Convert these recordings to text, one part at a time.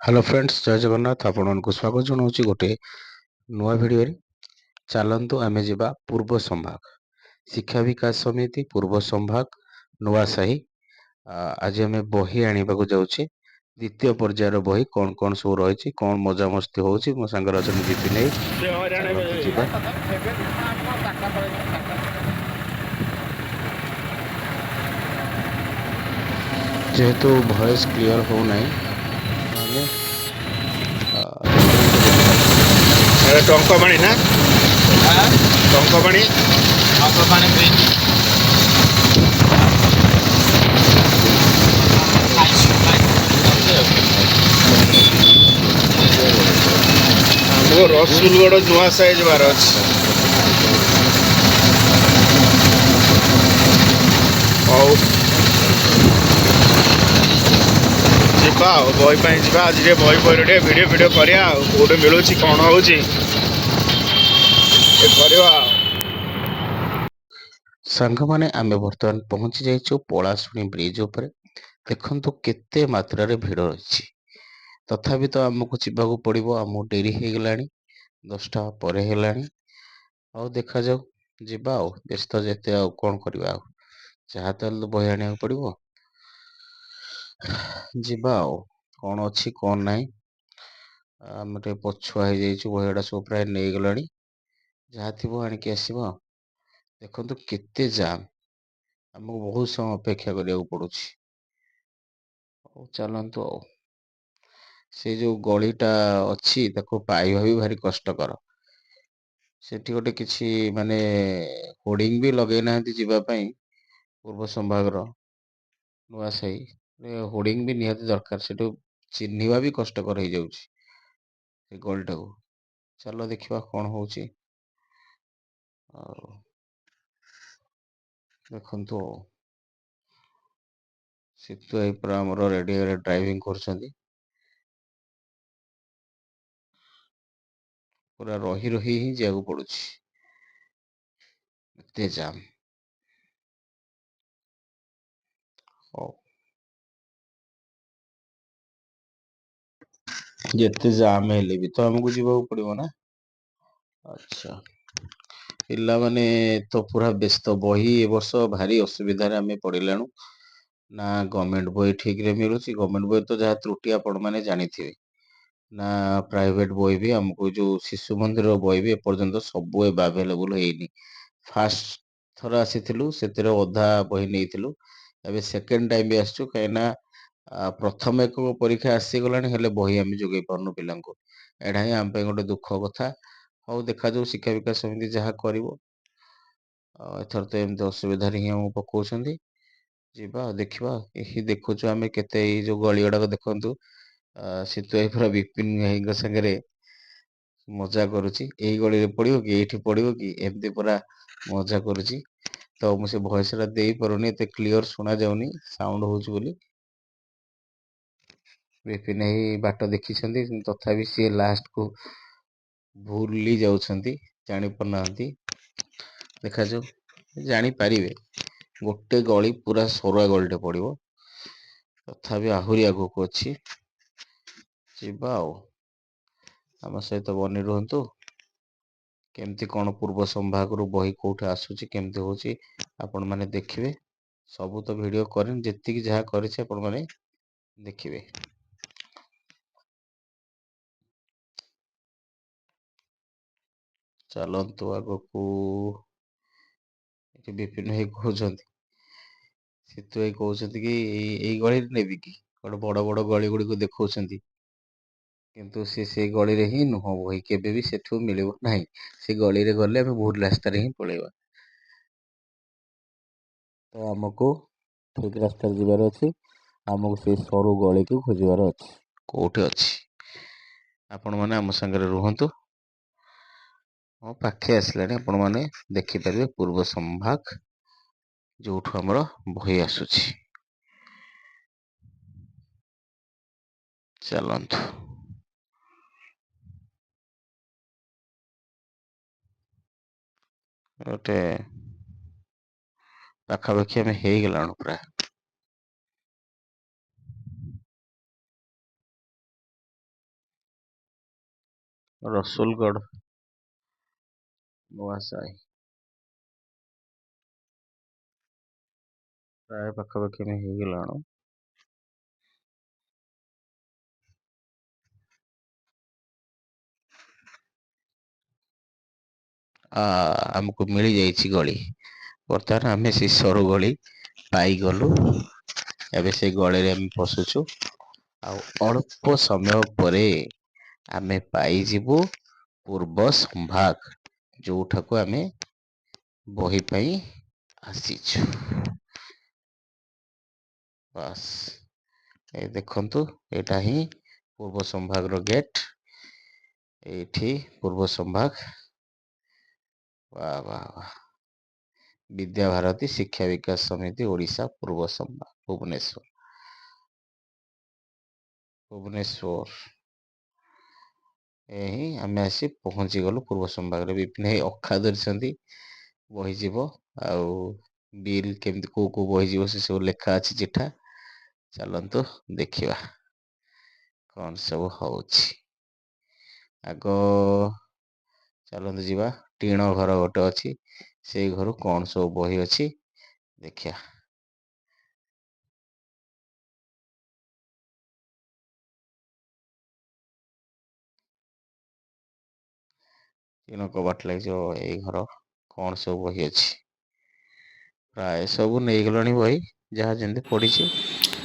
Hello friends जय जगन्नाथ आपको स्वागत जनाऊँ गोटे नुआ भिडियो चलतु आमे जिबा पूर्व संभाग शिक्षा विकास समिति पूर्व संभाग नुआसाही आज आम बही आने जाऊे द्वितीय पर्यायर बही कौन कौन सब रही कौन मजा मस्ती हो मो सांगर अच्छा विपिन चलतु जीवा जेहेतु वॉइस क्लियर हो नहीं टंकपाणी ना टंकपाणी आमको रसुलगढ़ नुआ साइज बार अच्छे ଯିବା ଆଉ ବହି ପାଇଁ ଯିବା ଆଜି ଟିକେ ବହି ବହିରେ ଟିକେ ଭିଡ଼ିଓ କରିବା ଆଉ କୋଉଠି ମିଳୁଛି କ'ଣ ହେଉଛି କରିବା ଆଉ सांग माने आमे बर्तमान पहुंची जाइछु पलाशुणी ब्रिज उपरे देखंतु केते मात्रा रे भिड़ रही तथापि तो आमको जीवाकू पड़िबो आमको डेरी हो गलानी 10टा परे हेलानी आउ देखा जाऊ जीवा आउ व्यस्त जेते आउ कोन करबा आउ जहा तल बही आनिया पड़िबो जीवा आउ कोन अछि कोन नाही आम टे पछुआ हो जाइछु बहीड़ा सब प्राय नहीं गलानी जहा थिबो आनिके आसीबो देखंतु केते जाम आमको बहुत समय अपेक्षा करिया पड़ुछि चलतु आ से जो गलीटा अच्छी ताको पाइबा भी भारी कष्टकर सेठी गोटे किछि माने होर्डिंग भी लगे ना जीवा पूर्व संभाग नुआ साही होर्डिंग भी निहाती दरकार से चिन्हवा भी कष्टकर हो जाऊँगी गलटा को चलो देखा कौन हो देखु सीतु भाई पूरा आमर रेडी ड्राइविंग कर पूरा रही रही ही जाऊ पड़ू एते जाम जिते जाम हेले भी तो आमको जीवा पड़ो ना अच्छा पिला माने तो पूरा व्यस्त बही ए वर्ष भारी असुविधा आम पड़िलाणु ना गवर्नमेंट बही ठीक रे मिलूँ गवर्नमेंट बही तो जहाँ त्रुटि आपण मैंने जानी ना प्राइवेट बही भी आमको जो शिशु मंदिर बही भी एपर्तंत सब अवेलेबल है फास्ट थर आसी से अधा बही नहीं एबे सेकेंड टाइम भी आसचु कहीं प्रथम एक परीक्षा आसीगला बही आम जोगे पार्नु पिला एढ़ा ही आम गोटे दुख कथा हौ देखा जो शिक्षा विकास समिति जहाँ कर एथर तो एमती असुविधा ही आम पकाउछंती जीवा देखा यही देखुचु आम केते जो गली गुड़ाक देखु सीतु भाई पूरा विपिन भाई सागरे मजा करुची गली पड़ो कि ये पड़ो कि एमती पूरा मजा करुची तो मुझे भॉइस दे पारुनी एते क्लियर सुना जाउनी साउंड होउची बोली विपिन भाई बाट देखी तथापि सी लास्ट को भूली जाउछंती जानी पारनांती देखा जाऊ जानी पारिबे गोटे गली पूरा सरुआ गलीटे पड़ो तथापि आहुरी आगक अच्छी जीवा आम सहित बनी रुहतु केमती कौन पूर्व संभाग रु बही कौटे आसूची केमती होची आपण माने देखिबे सबू तो वीडियो करें जेतिकी जहाँ करेछे आपण माने देखिबे चलतु आगकू विपिन भाई कहते सीतु भाई कहते कि यही गली नेबी कि गोटे बड़ बड़ गली गुड़ी को देखा किंतु से गली रे ही नुह बही केबे भी सेठू मिलिबो नाही से गली रे गले आमे भूल रास्ता रे ही पळेबा तो आमको ठीक रास्ता जीवार अच्छी आमको से सरू गली को खोजार अच्छी कोठे अच्छी आपण माने आम संगे रुहतु मो पाखे आसलानी आपण माने देखिपारे पूर्व संभाग जो आमर बही आसूची चलतु गोटे पाखापाखि आम हो गलाणु प्राय ରସୁଲଗଡ଼ ନୂଆସାହି ପ୍ରାୟ ପାଖାପାଖି ଆମେ ହେଇଗଲାଣି। ଆମକୁ ମିଳିଯାଇଛି ଗଳି। ବର୍ତ୍ତମାନ ଆମେ ସେ ସରୁ ଗଳି ପାଇଗଲୁ। ଏବେ ସେଇ ଗଳିରେ ଆମେ ପଶୁଛୁ। ଆଉ ଅଳ୍ପ ସମୟ ପରେ ଆମେ ପାଇଯିବୁ ପୂର୍ବ ସମ୍ଭାଗ, ଯୋଉଠାକୁ ଆମେ ବହି ପାଇଁ ଆସିଛୁ। ବାସ୍ ଏ ଦେଖନ୍ତୁ, ଏଇଟା ହିଁ ପୂର୍ବ ସମ୍ଭାଗର ଗେଟ୍। ଏଇଠି ପୂର୍ବ ସମ୍ଭାଗ। ବାଃ ବାଃ ବାଃ। ବିଦ୍ୟାଭାରତୀ ଶିକ୍ଷା ବିକାଶ ସମିତି ଓଡ଼ିଶା ପୂର୍ବ ସମ୍ଭାଗ ଭୁବନେଶ୍ୱର। ହିଁ ଆମେ ଆସି ପହଞ୍ଚିଗଲୁ ପୂର୍ବ ସମ୍ଭାଗରେ। ବିପିନ ଭାଇ ଅଖା ଧରିଛନ୍ତି, ବହିଯିବ ଆଉ ବିଲ୍ କେମିତି କୋଉ କୋଉ ବହିଯିବ ସେ ସବୁ ଲେଖା ଅଛି ଚିଠା। ଚାଲନ୍ତୁ ଦେଖିବା କଣ ସବୁ ହଉଛି। ଆଗ ଚାଲନ୍ତୁ ଯିବା, ଟିଣ ଘର ଗୋଟେ ଅଛି, ସେଇ ଘରୁ କଣ ସବୁ ବହି ଅଛି ଦେଖିବା। ଟିଣ କବାଟ ଲାଗିଯିବ, ଏଇ ଘର କଣ ସବୁ ବହି ଅଛି। ପ୍ରାୟ ସବୁ ନେଇଗଲେଣି ବହି, ଯାହା ଯେମିତି ପଢିଛି।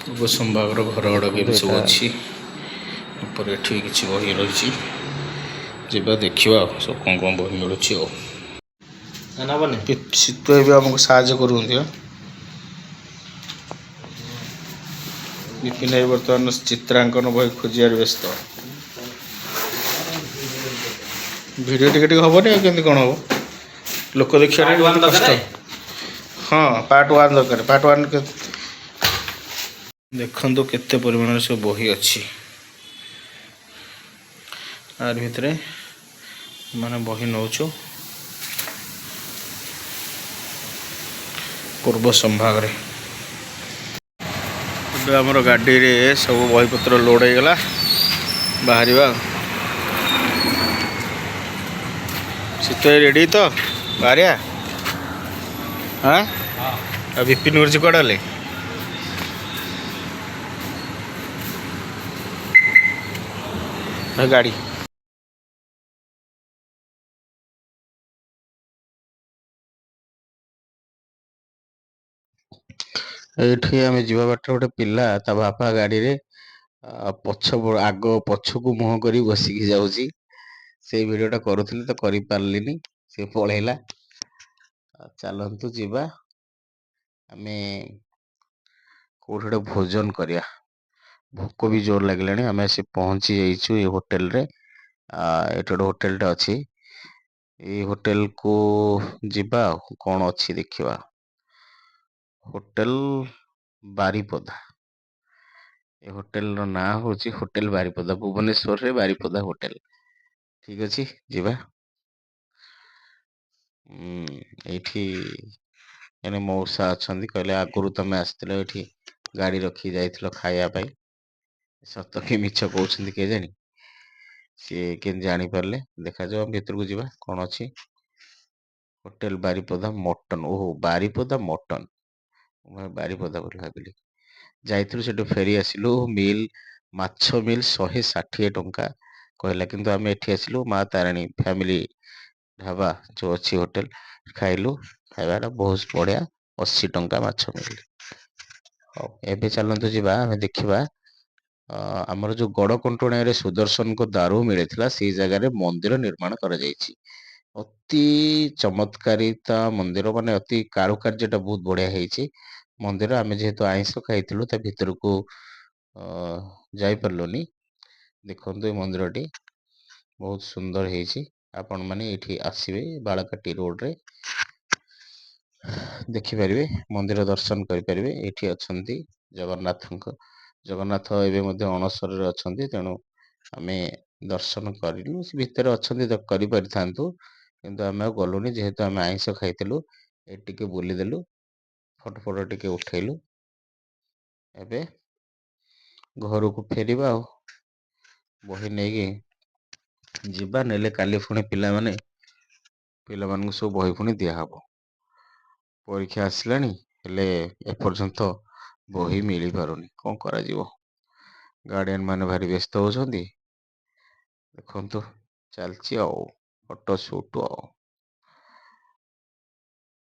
ପୂର୍ବ ସମ୍ଭାଗର ଘର ଗୁଡ଼ାକ ଦେଖନ୍ତୁ ବି ସବୁ ଏଟା ଅଛି। ଉପରେ ଏଠି କିଛି ବହି ରହିଛି, ଯିବା ଦେଖିବା ଆଉ ସବୁ କଣ କଣ ବହି ମିଳୁଛି ଆଉ। ଶୀତ ଏବେ ଆମକୁ ସାହାଯ୍ୟ କରୁଛନ୍ତି। ବିପିନ ଭାଇ ବର୍ତ୍ତମାନ ଚିତ୍ରାଙ୍କନ ବହି ଖୋଜିବାରେ ବ୍ୟସ୍ତ। ଭିଡ଼ିଓ ଟିକେ ଟିକେ ହବନି ଆଉ କେମିତି କଣ ହବ, ଲୋକ ଦେଖିବା କଷ୍ଟ। ହଁ ପାର୍ଟ 1 ଦରକାର। ପାର୍ଟ 1 ଦେଖନ୍ତୁ କେତେ ପରିମାଣରେ ସବୁ ବହି ଅଛି। ଆର ଭିତରେ ମାନେ ବହି ନଉଛୁ ପୂର୍ବ ସମ୍ଭାଗରେ। ଏବେ ଆମର ଗାଡ଼ିରେ ସବୁ ବହିପତ୍ର ଲୋଡ଼ ହେଇଗଲା, ବାହାରିବା ଆଉ। ଶୀତ ରେଡ଼ି ତ ବାହାରିବା? ଆଉ ବିପିନ ଗୁରୁଜୀ କୁଆଡ଼େ ଗଲେ? ଗାଡ଼ି ଏଇଠି ଆମେ ଯିବା ବାଟରେ ଗୋଟେ ପିଲା ତା ବାପା ଗାଡିରେ ଆଗ ପଛକୁ ମୁହଁ କରି ବସିକି ଯାଉଛି। ସେଇ ଭିଡିଓ ଟା କରୁଥିଲି ତ କରିପାରିଲିନି, ସେ ପଳେଇଲା। ଚାଲନ୍ତୁ ଯିବା, ଆମେ କୋଉଠି ଗୋଟେ ଭୋଜନ କରିବା। ଭୋକ ବି ଜୋର ଲାଗିଲାଣି। ଆମେ ଆସି ପହଞ୍ଚି ଯାଇଛୁ ଏଇ ହୋଟେଲରେ। ଏଠି ଗୋଟେ ହୋଟେଲଟେ ଅଛି, ଏଇ ହୋଟେଲ କୁ ଯିବା ଆଉ କଣ ଅଛି ଦେଖିବା। ହୋଟେଲ ବାରିପଦା। ଏ ହୋଟେଲ ର ନାଁ ହଉଛି ହୋଟେଲ ବାରିପଦା, ଭୁବନେଶ୍ୱରରେ ବାରିପଦା ହୋଟେଲ। ଠିକ ଅଛି ଯିବା। ଏଇଠି ଏନେ ମଉସା ଅଛନ୍ତି, କହିଲେ ଆଗରୁ ତମେ ଆସିଥିଲ ଏଇଠି ଗାଡି ରଖି ଯାଇଥିଲ ଖାଇବା ପାଇଁ। ସତ କି ମିଛ କହୁଛନ୍ତି କେଜାଣି, ସିଏ କେମିତି ଜାଣିପାରିଲେ। ଦେଖାଯାଉ ଭିତରକୁ ଯିବା କଣ ଅଛି। ହୋଟେଲ ବାରିପଦା ମଟନ, ଓହୋ ବାରିପଦା ମଟନ, ମୁଁ ବାରିପଦା ବୋଲି ଭାବିଲି। ଯାଇଥିଲୁ ସେଠୁ ଫେରି ଆସିଲୁ। ମାଛ ମିଲ୍ 160 ଟଙ୍କା କହିଲା, କିନ୍ତୁ ଆମେ ଏଠି ଆସିଲୁ ମା ତାରିଣୀ ଫ୍ୟାମିଲି ଢାବା ଯୋଉ ଅଛି ହୋଟେଲ, ଖାଇଲୁ। ଖାଇବାଟା ବହୁତ ବଢିଆ, 80 ଟଙ୍କା ମାଛ ମିଲ୍। ହଉ ଏବେ ଚାଲନ୍ତୁ ଯିବା, ଆମେ ଦେଖିବା ଆମର ଯୋଉ ଗଡକଣ୍ଟୁଣାରେ ସୁଦର୍ଶନଙ୍କ ଦାରୁ ମିଳିଥିଲା, ସେଇ ଜାଗାରେ ମନ୍ଦିର ନିର୍ମାଣ କରାଯାଇଛି। ଅତି ଚମତ୍କାରିତା ମନ୍ଦିର, ମାନେ ଅତି କାରୁକାର୍ଯ୍ୟ ଟା ବହୁତ ବଢିଆ ହେଇଛି ମନ୍ଦିର। ଆମେ ଯେହେତୁ ଆଇଁଷ ଖାଇଥିଲୁ ତା ଭିତରକୁ ଯାଇପାରିଲୁନି। ଦେଖନ୍ତୁ ଏ ମନ୍ଦିରଟି ବହୁତ ସୁନ୍ଦର ହେଇଛି। ଆପଣ ମାନେ ଏଇଠି ଆସିବେ, ବାଳକାଟି ରୋଡରେ ଦେଖିପାରିବେ, ମନ୍ଦିର ଦର୍ଶନ କରିପାରିବେ। ଏଇଠି ଅଛନ୍ତି ଜଗନ୍ନାଥ ଏବେ ମଧ୍ୟ ଅଣସରରେ ଅଛନ୍ତି, ତେଣୁ ଆମେ ଦର୍ଶନ କରିଲୁ। ସେ ଭିତରେ ଅଛନ୍ତି, କରିପାରିଥାନ୍ତୁ, କିନ୍ତୁ ଆମେ ଆଉ ଗଲୁନି, ଯେହେତୁ ଆମେ ଆଇଁଷ ଖାଇଥିଲୁ। ଏଠି ଟିକେ ବୁଲିଦେଲୁ, ଫଟୋ ଟିକେ ଉଠେଇଲୁ। ଏବେ ଘରକୁ ଫେରିବା ଆଉ, ବହି ନେଇକି ଯିବା, ନେଲେ କାଲି ପୁଣି ପିଲାମାନଙ୍କୁ ସବୁ ବହି ପୁଣି ଦିଆହବ। ପରୀକ୍ଷା ଆସିଲାଣି, ହେଲେ ଏପର୍ଯ୍ୟନ୍ତ ବହି ମିଳିପାରୁନି। କ'ଣ କରାଯିବ? ଗାର୍ଡିଆନ ମାନେ ଭାରି ବ୍ୟସ୍ତ ହଉଛନ୍ତି। ଦେଖନ୍ତୁ, ଚାଲିଛି ଆଉ ଫଟୋ ସୁଟ୍ ଆଉ।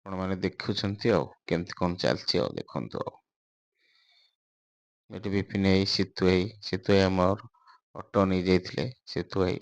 ଆପଣମାନେ ଦେଖୁଛନ୍ତି ଆଉ କେମିତି କ'ଣ ଚାଲିଛି ଆଉ ଦେଖନ୍ତୁ ଆଉ। ଏଠି ବିପିନ ଭାଇ, ସିତୁ ଭାଇ ଆମର ଅଟୋ ନେଇ ଯାଇଥିଲେ। ସିତୁ ଭାଇ